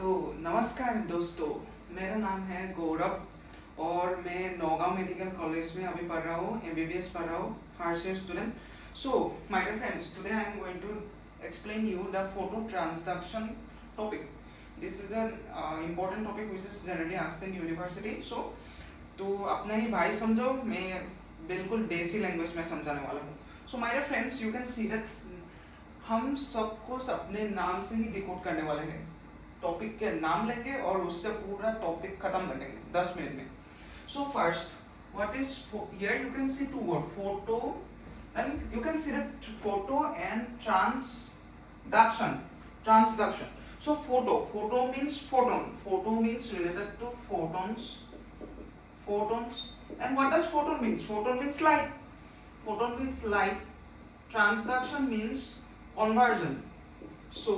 तो नमस्कार दोस्तों, मेरा नाम है गौरव और मैं नौगांव मेडिकल कॉलेज में अभी पढ़ रहा हूँ, एमबीबीएस पढ़ रहा हूँ, first year student. So my dear friends, today I am going to explain you the photo transduction topic. This is an important topic which is generally asked in university. So तो अपना ही भाई समझो, मैं बिल्कुल देसी लैंग्वेज में समझाने वाला हूँ. So my dear friends, you can see that हम सबको अपने नाम से ही डिकोड करने वाले हैं. टॉपिक के नाम लेंगे और उससे पूरा टॉपिक खत्म कर देंगे 10 मिनट में. So first, what is here you can see two word photo and you can see that photo and transduction. So photo means photon means related to photons. And what does photon means? Photon means light. Transduction means conversion. So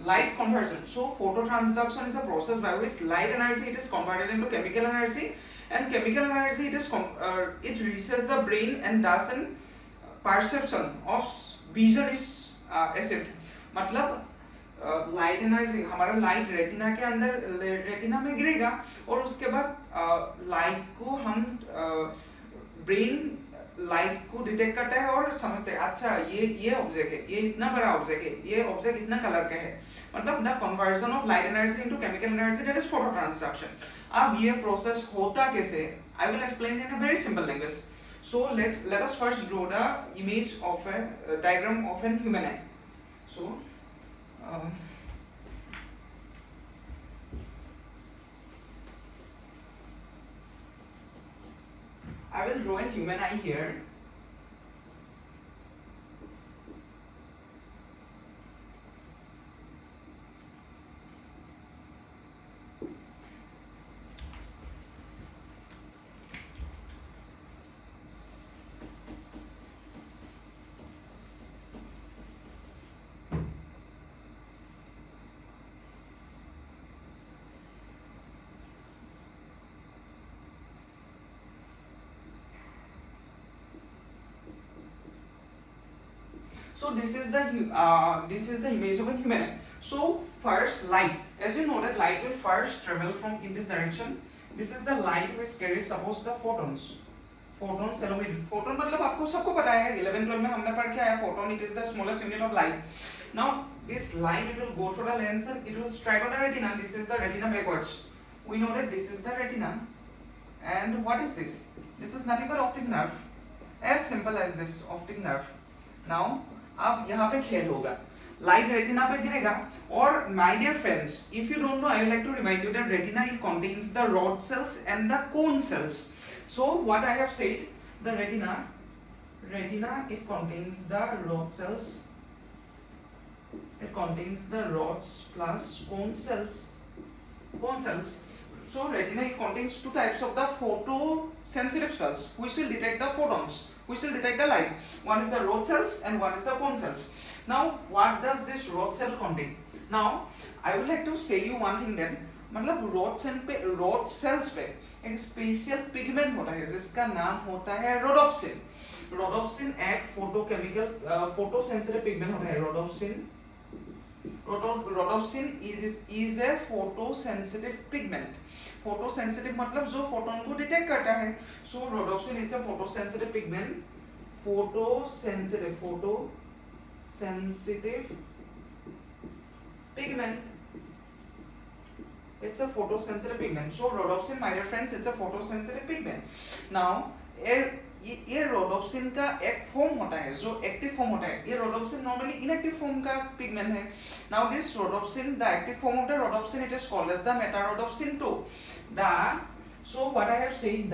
light conversion. So phototransduction is a process by which light energy it is converted into chemical energy, and chemical energy it reaches the brain and does an perception of vision is achieved. मतलब light energy हमारा light retina के अंदर retina में गिरेगा और उसके बाद light को हम ब्रेन लाइट को डिटेक्ट करता है और समझते हैं अच्छा ये ऑब्जेक्ट है, ये इतना बड़ा ऑब्जेक्ट है, ये ऑब्जेक्ट इतना कलर का है. मतलब the conversion of light energy into chemical energy, that is photo transduction. अब ये प्रोसेस होता कैसे, I will explain in a very simple language. So let us first draw the image of a diagram of an human eye. So I will draw a human eye here. So this is the image of a human eye. So first light, as you know that light will first travel from in this direction. This is the light which carries suppose the photons along. Photon मतलब आपको सबको पता है, 11-12 में हमने पढ़ के आया. Photon it is the smallest unit of light. Now this light it will go through the lens and it will strike on the retina. This is the retina backwards. We know that this is the retina. And what is this? This is nothing but optic nerve. As simple as this, optic nerve. Now अब यहाँ पे खेल होगा, light retina पे गिरेगा. और my dear friends, if you don't know, I would like to remind you that retina it contains the rod cells and the cone cells. So what I have said, the retina it contains the rod cells, it contains the rods plus cone cells. So retina it contains two types of the photosensitive cells which will detect the photons, which will detect the light. One is the rod cells and one is the cone cells. Now what does this rod cell contain? Now I would like to say you one thing then, मतलब rod cells पे एक special pigment होता है जिसका नाम होता है rhodopsin. Rhodopsin एक फोटोसेंसिटिव पिगमेंट होता है. Rhodopsin is a photosensitive pigment. Photosensitive मतलब जो फोटोन को डिटेक्ट करता है. So rhodopsin it's a photosensitive pigment. Photosensitive pigment. It's a photosensitive pigment. So rhodopsin, my dear friends, it's a photosensitive pigment. Now ये rhodopsin का एक form होता है जो एक्टिव फॉर्म होता है. ये रोडोप्सिन नॉर्मली इनएक्टिव फॉर्म का पिगमेंट है. Now this rhodopsin, the active form of the rhodopsin, it is called as the metarhodopsin 2. So what I have said,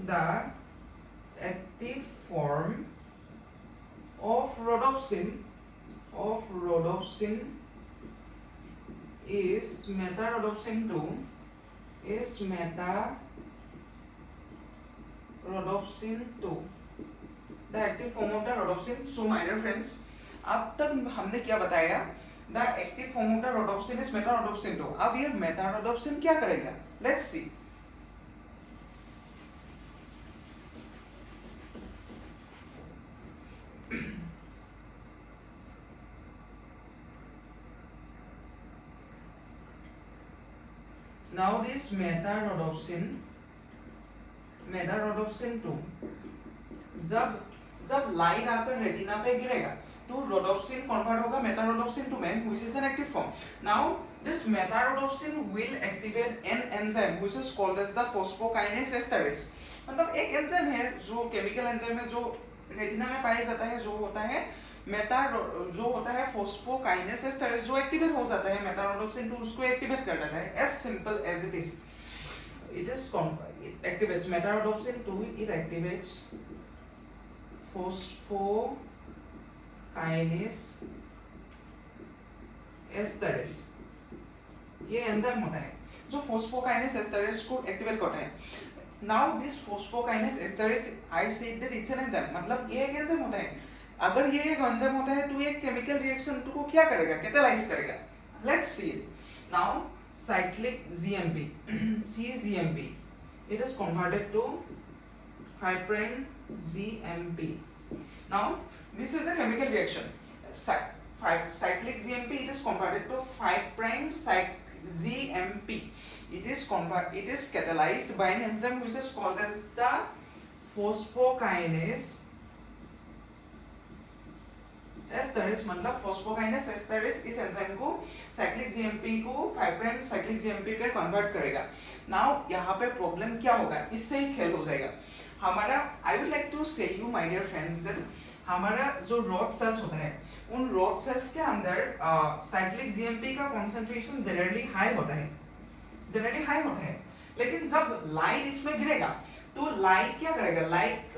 the active form of rhodopsin is metarodopsin 2. The active form of the rhodopsin. So my dear friends, अब तक हमने क्या बताया, the active form of the rhodopsin is metarodopsin 2. अब ये metarodopsin क्या करेगा, let's see. Now this मेटारोडोप्सिन 2, जब लाइट आकर रेटिना पे गिरेगा तो रोडोप्सिन कन्वर्ट होगा मेटारोडोप्सिन 2 में, which is an active form. Now this metarhodopsin will activate an enzyme which is called as the phosphokinase esterase. मतलब एक एंजाइम है जो केमिकल एंजाइम है जो रेटिना में पाया जाता है, जो होता है फोस्फोकाइनेस एस्टरेज, जो एक्टिवेट हो जाता है मेटारोडोप्सिन 2 उसको एक्टिवेट कर देता है. As simple as it is, it activates metarrhodopsin 2, it activates phosphokinase esterase. ये एंजाइम होता है जो फोस्फोकाइनेस एस्टरेज को एक्टिवेट करता है. Now this phosphokinase esterase, I said that it's an enzyme, मतलब ये एक एंजाइम होता है. अगर ये एक एंजाइम होता है तो एक केमिकल रिएक्शन को क्या करेगा, कैटालाइज करेगा. Let's see it. Now cyclic GMP, cGMP, it is converted to 5' GMP. Now this is a chemical reaction. Cyclic GMP, it is converted to 5' GMP. It is catalyzed by an enzyme which is called as the phosphokinase esterase. मतलब फोस्फोकाइनेस esterase इस enzyme को cyclic GMP को 5' cyclic GMP पे convert करेगा. Now यहाँ पे problem क्या होगा, इससे ही खेल हो जाएगा हमारा. I would like to say you my dear friends that हमारा जो रॉड सेल्स होता है उन रॉड सेल्स के अंदर साइक्लिक जीएमपी का कंसंट्रेशन जनरली हाई होता है. लेकिन जब लाइट इसमें गिरेगा तो लाइट क्या करेगा, लाइट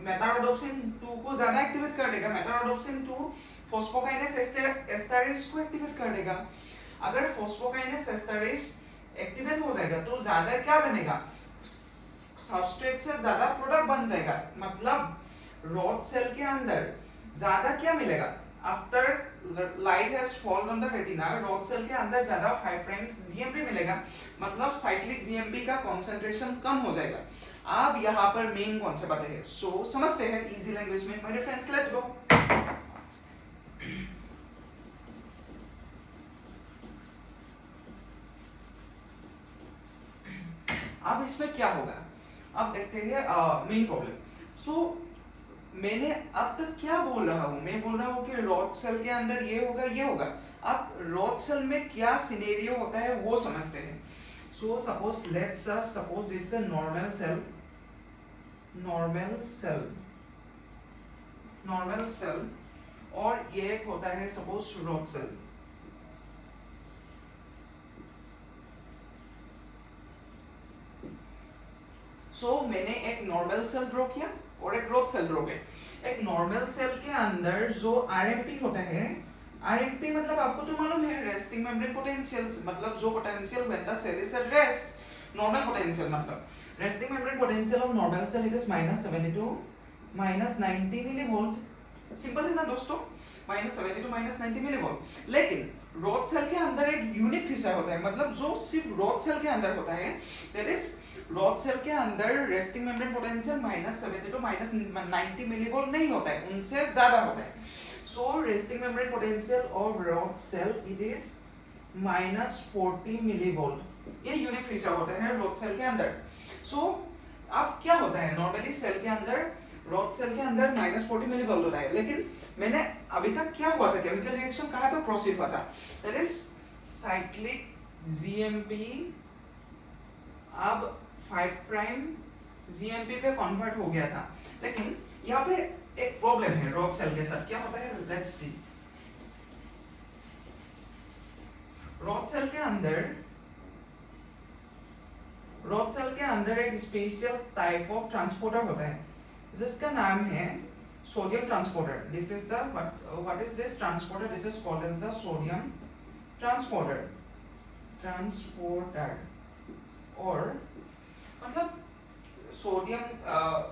मेटारोडोप्सिन 2 को ज्यादा एक्टिवेट कर देगा. मेटारोडोप्सिन 2 फोस्फोकाइनेस एस्टरेज को एक्टिवेट कर देगा. अगर फोस्फोकाइनेस एस्टरेज एक्टिवेट हो जाएगा तो ज्यादा क्या बनेगा, सबस्ट्रेट से ज्यादा प्रोडक्ट बन जाएगा. मतलब रॉड सेल के अंदर ज्यादा क्या मिलेगा, after light has fallen on the retina rod cell के अंदर ज्यादा 5' जीएमपी मिलेगा. मतलब साइक्लिक जीएमपी का कंसंट्रेशन कम हो जाएगा. अब यहाँ पर मेन कॉन्सेप्ट है, सो समझते हैं इजी लैंग्वेज में. My dear friends, let's go. अब इसमें क्या होगा, अब देखते हैं मेन प्रॉब्लम. सो मैंने अब तक क्या बोल रहा हूं, मैं बोल रहा हूं कि रॉड सेल के अंदर ये होगा. अब रॉड सेल में क्या सिनेरियो होता है वो समझते हैं. So suppose it's a normal cell और ये एक होता है सपोज रॉड सेल. सो मैंने एक नॉर्मल सेल ड्रॉ किया और एक रॉड सेल ड्रॉ किया. एक नॉर्मल सेल के अंदर जो आरएमपी होता है, आरएमपी मतलब आपको तो मालूम है रेस्टिंग मेम्ब्रेन पोटेंशियल, मतलब जो potential when the cell is at rest. Normal potential मतलब resting membrane potential of normal cell it is -72 -90 millivolt. Simple है ना दोस्तों, -72 -90 मिलीवोल्ट. लेकिन रॉड सेल के अंदर एक यूनिक फीचर होता है, मतलब जो सिर्फ रॉड सेल के अंदर होता है, दैट इज रॉड सेल के अंदर रेस्टिंग मेम्ब्रेन पोटेंशियल -72 -90 मिलीवोल्ट नहीं होता है, उनसे ज्यादा होता है. So resting membrane potential of rod cell it is -40 millivolt. ये यूनिक फीचर होता है रॉड सेल के अंदर. सो अब क्या होता है, नॉर्मली सेल के अंदर रॉड सेल के अंदर -40 मिलीवोल्ट होता है. लेकिन मैंने अभी तक क्या हुआ था, केमिकल रिएक्शन कहा था, प्रोसीड हुआ था, दैट इज साइक्लिक जीएमपी अब 5' जीएमपी पे कन्वर्ट हो गया था. लेकिन यहाँ पे एक प्रॉब्लम है रॉड सेल के साथ. क्या होता है, लेट्स सी. रॉड सेल के अंदर एक स्पेशल टाइप ऑफ ट्रांसपोर्टर होता है जिसका नाम है sodium transporter. This is the what is this transporter, this is called as the sodium transporter. और मतलब sodium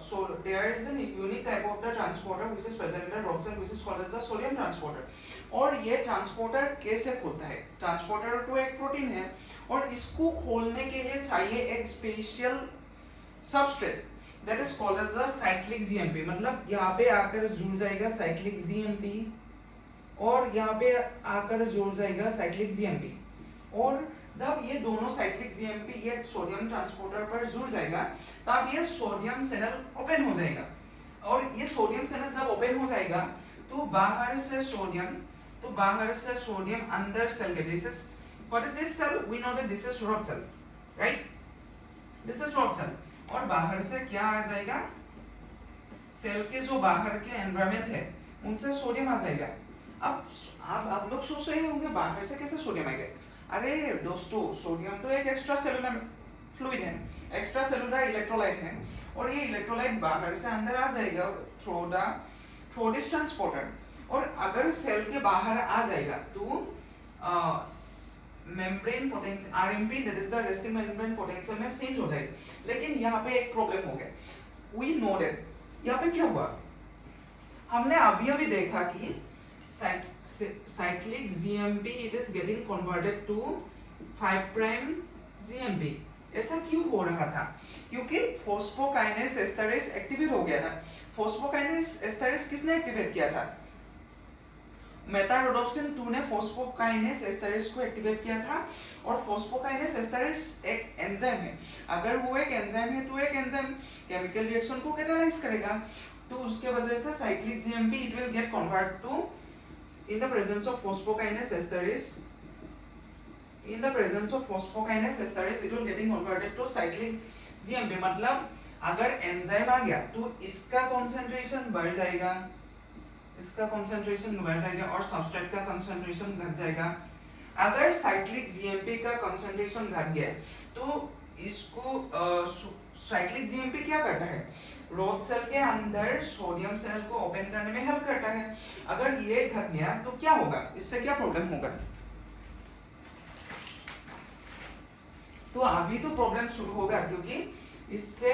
so there is a unique type of the transporter which is present in the rod cell which is called as the sodium transporter. और ये transporter कैसे खुलता है, transporter तो एक protein है और इसको खोलने के लिए चाहिए एक special substrate that is called as the cyclic GMP. मतलब यहाँ पे आकर जुड़ जाएगा साइक्लिक जीएमपी और यहाँ पे आकर जुड़ जाएगा साइक्लिक जीएमपी. और जब ये दोनों साइक्लिक जीएमपी ये सोडियम ट्रांसपोर्टर पर जुड़ जाएगा तब ये सोडियम चैनल ओपन हो जाएगा, और ये सोडियम चैनल जब ओपन हो जाएगा तो बाहर से सोडियम अंदर सेल के, this is what is this cell, we know that this is rod cell, right, this is rod cell, और बाहर से क्या आ जाएगा, सेल के जो बाहर के एनवायरनमेंट है उनसे सोडियम आ जाएगा। अब आप लोग सोच रहे होंगे बाहर से कैसे सोडियम आएगा। अरे दोस्तों, सोडियम तो एक एक्स्ट्रा सेलुलर फ्लूइड है, एक्स्ट्रा सेलुलर इलेक्ट्रोलाइट है, और ये इलेक्ट्रोलाइट बाहर से अंदर आ जाएगा थ्रू दिस ट्रांसपोर्टर, और अगर सेल के बाहर आ जाएगा तो membrane potential RMP, that is the resting membrane potential में चेंज हो जाएगा। लेकिन यहाँ पे एक प्रॉब्लम हो गया, वी नो दैट यहाँ पे क्या हुआ, हमने अभी देखा कि cyclic GMP it is getting converted to 5 prime GMP। ऐसा क्यों हो रहा था, क्योंकि फोस्फोकाइनेस एस्टरेज एक्टिवेट हो गया था। फोस्फोकाइनेस एस्टरेज किसने एक्टिवेट किया था, मेटारोडोप्सिन 2 ने फोस्फोकाइनेस एस्टरेज को एक्टिवेट किया था, और फोस्फोकाइनेस एस्टरेज एक एंजाइम है। अगर वो एक एंजाइम है तो एक एंजाइम केमिकल रिएक्शन को कैटालाइज करेगा, तो उसके वजह से cyclic GMP it will get convert to in the presence of phosphokinase esterase, in the presence of phosphokinase esterase it will getting converted to cyclic GMP। मतलब अगर एंजाइम आ गया तो इसका कंसंट्रेशन बढ़ जाएगा, इसका कंसंट्रेशन बढ़ जाएगा, और सबस्ट्रेट का कंसंट्रेशन घट जाएगा। अगर साइक्लिक जीएमपी का कंसंट्रेशन घट गया तो इसको साइक्लिक जीएमपी क्या करता है, रॉड सेल के अंदर सोडियम चैनल को ओपन करने में हेल्प करता है। अगर ये घट गया तो क्या होगा, इससे क्या प्रॉब्लम होगा, तो अभी तो प्रॉब्लम शुरू होगा, क्योंकि इससे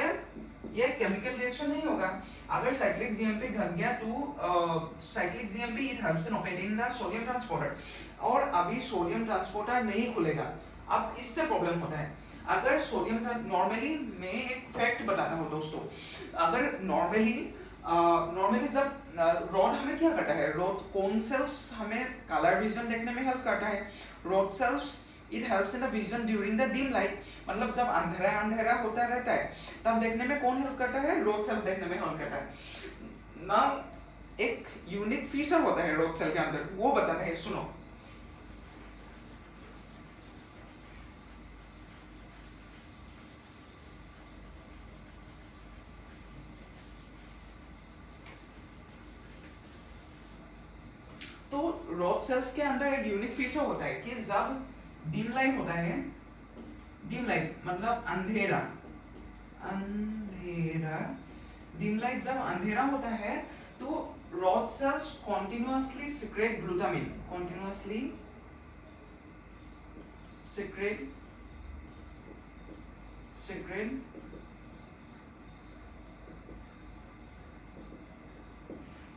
ये केमिकल रिएक्शन नहीं होगा। अगर साइक्लिक जीएमपी घट गया तो cyclic GMP it helps in opening the sodium transporter, और अभी सोडियम ट्रांसपोर्टर नहीं खुलेगा। अब इससे प्रॉब्लम होता है। अगर सोडियम नॉर्मली मैं एक फैक्ट बताता हूँ दोस्तों, अगर नॉर्मली जब रॉड हमें क्या करता है, रॉड कोन सेल्स हमें कलर विजन देखने में हेल्प करता है। Rod sales it helps in the vision during the dim light, मतलब जब अंधेरा होता रहता है तब देखने में कौन हेल्प करता है, रॉड सेल देखने में हेल्प करता है ना। एक यूनिक फीचर होता है रॉड सेल के अंदर, वो बताते हैं, सुनो। तो रॉड सेल्स के अंदर एक यूनिक फीचर होता है कि जब डिम लाइट होता है, डिम लाइट मतलब अंधेरा, डिम लाइट जब अंधेरा होता है तो rod cells continuously secrete glutamine, continuously secrete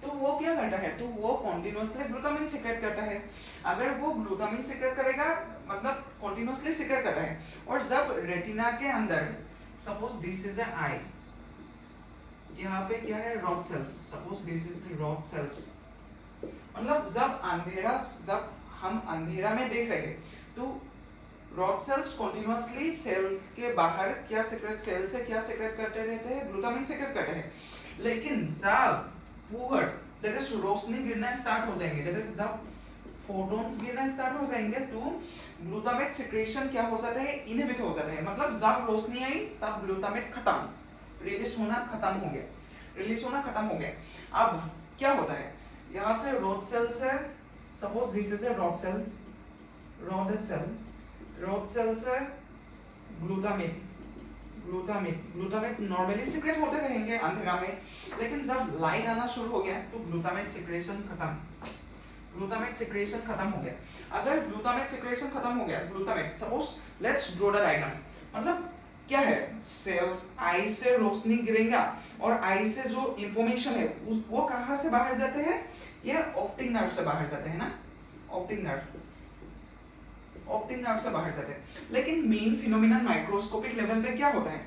तो वो क्या करता है, तो वो कॉन्टिन्यूअसली ग्लूटामिन सीक्रेट करता है। अगर वो ग्लूटामिन सीक्रेट करेगा मतलब कॉन्टिन्यूअसली सीक्रेट करता है, और जब रेटिना के अंदर सपोज दिस इज ए आई, यहाँ पे क्या है, rod sales, suppose this is rod sales, मतलब जब हम अंधेरा में देख रहे हैं तो रॉड सेल्स कॉन्टिन्यूअसली सेल के बाहर क्या सीक्रेट, सेल से क्या सीक्रेट करते रहते हैं, ग्लूटामिन सीक्रेट करते हैं। लेकिन जब पुअर दैट इज रोशनी गिरना स्टार्ट हो जाएंगे, दैट इज जब फोटॉन्स गिरना स्टार्ट हो जाएंगे तो ग्लूटामेट सिक्रेशन क्या हो जाता है, इनहिबिट हो जाता है। मतलब जब रोशनी आई तब ग्लूटामेट खत्म, रिलीज होना खत्म हो गया। अब क्या होता है, यहाँ से रॉड सेल से suppose this is a rod cell से ग्लूटामेट नॉर्मली सीक्रेट होते रहेंगे अंधेरा में, लेकिन जब लाइट आना शुरू हो गया तो ग्लूटामेट सिक्रेशन खत्म हो गया। अगर ग्लूटामेट सिक्रेशन खत्म हो गया, glutamate suppose let's draw the diagram, मतलब क्या है, सेल्स आई से रोशनी गिरेगा और आई से जो इंफॉर्मेशन है वो कहाँ से बाहर जाते हैं, ये ऑप्टिक नर्व से बाहर जाते हैं ना, ऑप्टिक नर्व से बाहर जाते हैं। लेकिन मेन फिनोमिनन माइक्रोस्कोपिक लेवल पे क्या होता है,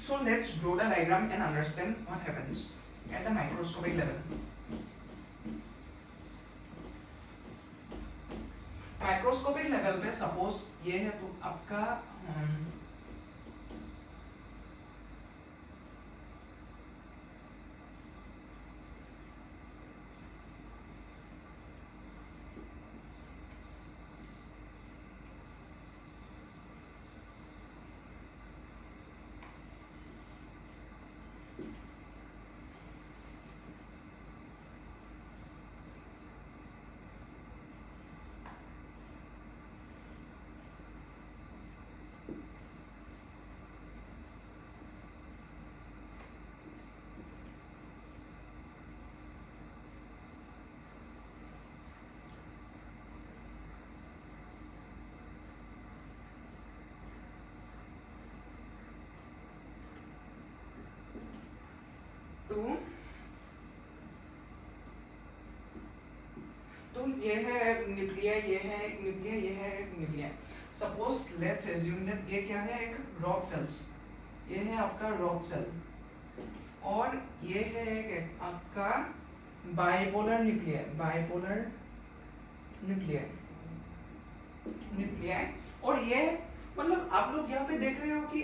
so let's draw the diagram and understand what happens at the microscopic level. Microscopic level पे सपोज ये है तो आपका तो ये है न्यूक्लिया, ये है एक न्यूक्लिया, ये है एक न्यूक्लिया। सपोज लेट्स एज्यूम दैट ये क्या है, एक रॉड सेल्स, ये है आपका रॉड सेल, और ये है एक आपका बाइपोलर न्यूक्लिया, बाइपोलर न्यूक्लिया, न्यूक्लिया। और ये मतलब आप लोग यहाँ पे देख रहे हो कि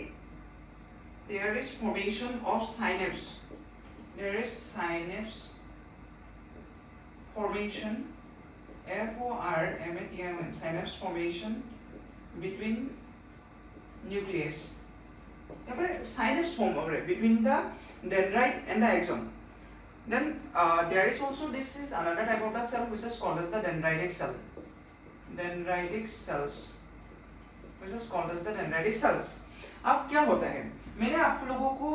there is formation of synapse, there is synapse formation, FORMATION, synapse formation between nucleus. यहाँ पे synapse form हो रहा है between the dendrite and the axon. Then there is also, this is another type of the cell which is called as the dendritic cell. Dendritic cells, which is called as the dendritic cells. अब क्या होता है, मैंने आप लोगों को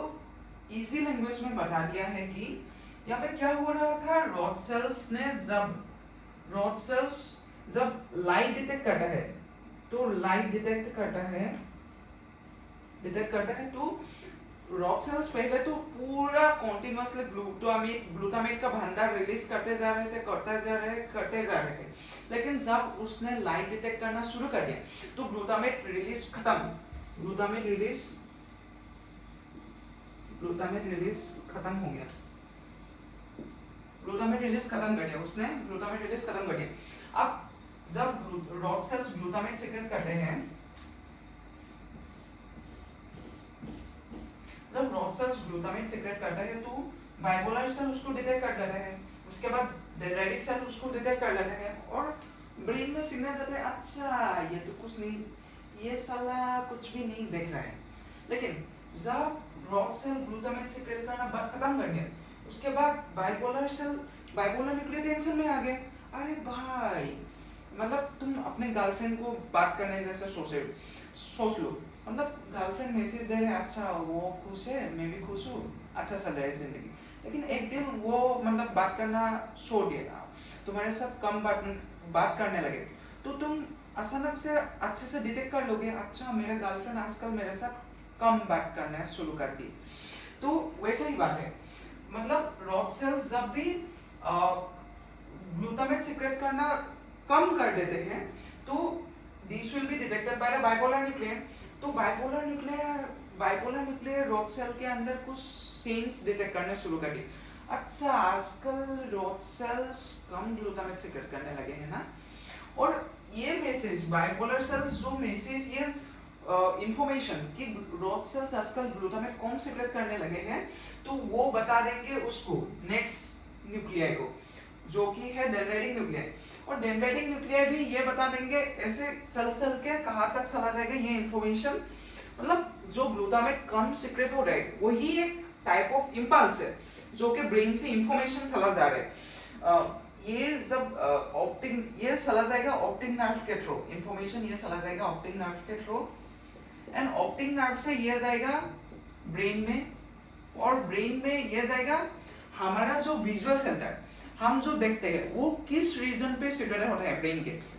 easy language में बता दिया है कि यहाँ पे क्या हो रहा था, रॉड सेल्स ने जब लाइट डिटेक्ट करता है, तो लाइट डिटेक्ट करता है तो रॉड सेल्स पहले तो पूरा कॉन्टिन्यूअसली ग्लूटामेट का भंडार रिलीज करते जा रहे थे, लेकिन जब उसने लाइट डिटेक्ट करना शुरू कर दिया तो ग्लूटामेट रिलीज खत्म हो गया, ग्लूटामेट रिलीज खत्म कर दिया उसने, ग्लूटामेट रिलीज खत्म कर दिया। अब जब रॉड सेल्स ग्लूटामेट सीक्रेट करते हैं, जब रॉड सेल्स ग्लूटामेट सीक्रेट करता है तो बाइपोलर सेल उसको डिटेक्ट कर लेते हैं, उसके बाद डेंड्राइटिक सेल उसको डिटेक्ट कर लेते हैं और ब्रेन में सिग्नल जाता है, अच्छा ये तो कुछ नहीं, ये साला कुछ भी नहीं देख रहा है। लेकिन जब रॉड सेल ग्लूटामेट सीक्रेट करना खत्म कर दिया, उसके बाद बाइपोलर न्यूक्लियर टेंशन में आ गए। अरे भाई, मतलब तुम अपने गर्लफ्रेंड को बात करने जैसे सोच लो, मतलब गर्लफ्रेंड मैसेज दे रहे, अच्छा वो खुश है, मैं भी खुश हूँ, अच्छा चल रहा है जिंदगी, लेकिन एक दिन वो मतलब बात करना छोड़ दिएगा, तुम्हारे साथ कम बात करने लगे, तो तुम अचानक से अच्छे से डिटेक्ट कर लोगे, अच्छा मेरा गर्लफ्रेंड आजकल मेरे साथ कम बात करना शुरू कर दी। तो वैसे ही बात है, मतलब रॉड सेल्स जब भी ग्लूटामेट सीक्रेट करना कम कर देते हैं तो this will be detected by the bipolar nuclear. तो बाइपोलर न्यूक्लियर रॉड सेल के अंदर कुछ सीन्स डिटेक्ट करने शुरू कर दिए, अच्छा आजकल रॉड सेल्स कम ग्लूटामेट सीक्रेट करने लगे हैं ना। और ये मैसेज बाइपोलर सेल्स जो मैसेज, ये इंफॉर्मेशन कि रॉड सेल्स आजकल ग्लूटामेट कम सीक्रेट करने लगे हैं, तो वो बता देंगे उसको नेक्स्ट न्यूक्लियाई को, जो कि है डेंड्राइटिक न्यूक्लियाई। और डेंड्राइटिक न्यूक्लियाई भी ये बता देंगे ऐसे सेल के कहाँ तक चला जाएगा ये इंफॉर्मेशन, मतलब जो ग्लूटामेट कम सीक्रेट हो रहा है वही एक टाइप ऑफ इम्पल्स है जो कि ब्रेन से इंफॉर्मेशन चला जा रहा है। ये जब ये चला जाएगा ऑप्टिक नर्व के थ्रू, इंफॉर्मेशन ये चला जाएगा ऑप्टिक नर्व के थ्रू, एंड ऑप्टिक नर्व से ये जाएगा ब्रेन में, और ब्रेन में ये जाएगा हमारा जो विजुअल सेंटर, हम जो देखते हैं वो किस रीजन पे सिचुएटेड होता है,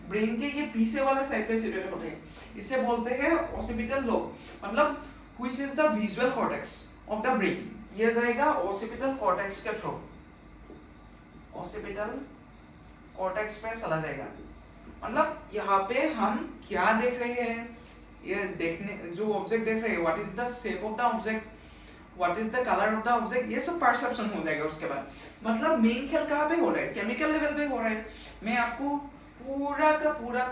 ब्रेन के ये पीछे वाला साइड पे सिचुएटेड होते हैं, इसे बोलते हैं ऑसिपिटल लोब, मतलब which is the visual cortex of the brain. ये जाएगा ऑसिपिटल कॉर्टेक्स के थ्रू, ऑसिपिटल कॉर्टेक्स पे चला जाएगा। मतलब यहाँ पे हम क्या देख रहे हैं, ये देखने जो ऑब्जेक्ट देख रहे हैं, what is the shape of the object, what is the colour of the object, ये सब परसेप्शन हो जाएगा उसके बाद। मतलब मेन खेल कहाँ पे हो रहा है, केमिकल लेवल पे हो रहा है। मैं आपको पूरा का पूरा